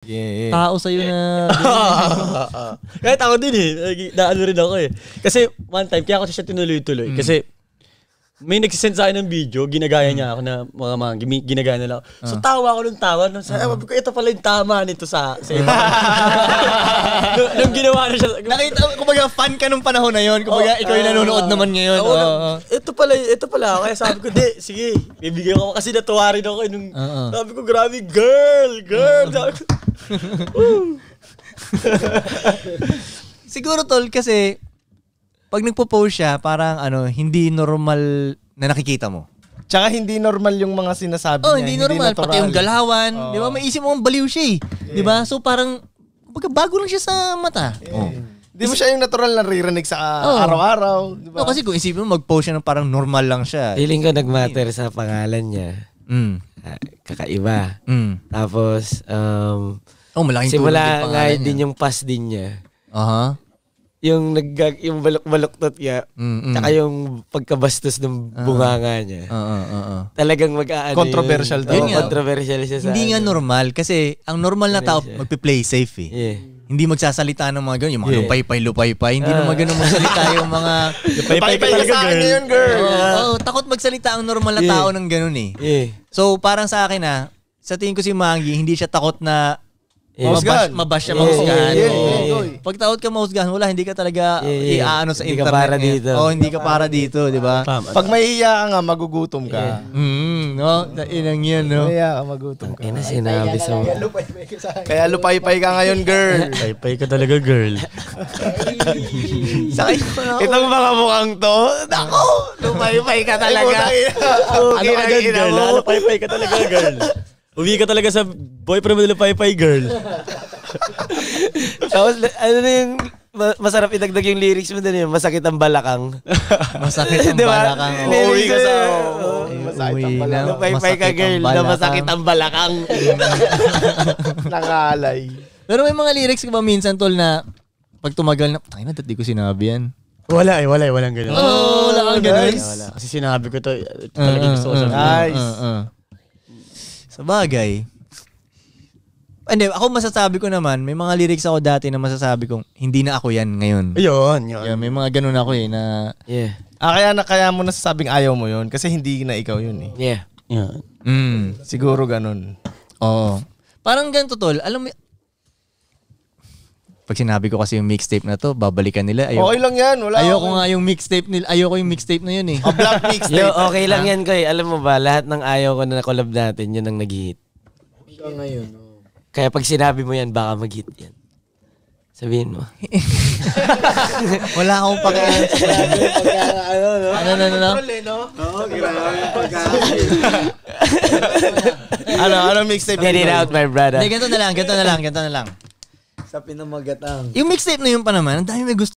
Yeah. Tao sa'yo na... Kahit ako din eh. Naano rin ako eh. Kasi one time, kaya ako siya tinuloy-tuloy. Kasi may nagsisend sa akin ng video, ginagaya niya ako na mga ginagaya nila ako. So tawa ako ng tawa. Sabi ko, ito pala yung tama nito sa iba. Nung ginawa na siya. Nakita, kumbaga fan ka nung panahon na yon. Kumbaga ikaw yung nanonood naman ngayon. Ito pala. Kaya sabi ko, sige, bibigyan ko kasi natuwa rin ako. Sabi ko, grabe, girl. Sabi ko, siguro tol kasi pag nagpo-post siya, parang hindi normal na nakikita mo. Tsaka hindi normal yung mga sinasabi niya. Hindi normal. Pati yung galawan. Di ba? May isip mo baliw siya eh. Di ba? So parang, bago lang siya sa mata. Di mo siya yung natural na naririnig sa araw-araw. Diba? Kasi kung isipin mo, mag-post siya ng parang normal lang siya. Feeling ko nag-matter sa pangalan niya. Kakaiba. Tapos, malaking simula nga din yung pass din niya. Yung balok-baloktot niya, tsaka yung pagkabastos ng bunganga niya. Talagang controversial daw. Controversial siya sa hindi nga normal kasi ang normal na tao magpi-play safe eh. Hindi magsasalita ng mga ganun, yung mga lupay-pay. Hindi naman ganun magsalita yung mga lupay-pay ka talaga, girl. Takot magsalita ang normal na tao ng ganun eh. So parang sa akin sa tingin ko si Mangi, hindi siya takot na mabash siya mahusgahan. Pag takot ka mahusgahan, hindi ka talaga iaano sa internet. Hindi ka para dito. Hindi ka para dito, di ba? Pag mahihiya ka nga, magugutom ka. Inang yan, no? Mahihiya ka, magutom ka. Sinabi sa Kaya lupay-pay ka ngayon, girl. Lupay ka talaga, girl. Itong mga mukhang to, nako, lupay-pay ka talaga. Ano agad, girl? Lupay-pay ka talaga, girl. Uwi ka talaga sa boyfriend mo nila Pay-Pay Girl. Tapos, yung masarap idagdag yung lyrics mo din yun, masakit ang balakang. Masakit ang balakang. Uwi ka sa... Masakit ang balakang. Pay-Pay ka girl na masakit ang balakang. Nangalay. Pero may mga lyrics ka ba minsan, tol, na pag tumagal na, tangina, di ko sinabi yan. Walang ganun. Wala kang ganun. Kasi sinabi ko to, talagang gusto ko sabihin. Nice. Sa bagay. Hindi, ako masasabi ko naman, may mga lyrics ako dati na masasabi kong, hindi na ako yan ngayon. Ayun. May mga ganun ako na... Yeah. Kaya mo nasasabing ayaw mo yun kasi hindi na ikaw yun eh. Yeah. Siguro ganun. Oo. Parang ganito, tol. Alam mo, pag sinabi ko kasi yung mixtape na to, babalikan nila. Okay lang yan. Ayoko nga yung mixtape nila. Ayoko yung mixtape na yun eh. Black mixtape. Okay lang yan, Koy. Alam mo ba, lahat ng ayaw ko na collab natin, yun ang nag-hit. Ngayon. Kaya pag sinabi mo yan, baka mag-hit yan. Sabihin mo. Wala akong pakialam sa Ano mixtape? Get it out, my brother. Ganito na lang. Sa pinamagatang. Yung mixtape na yun pa naman, ang dami may gusto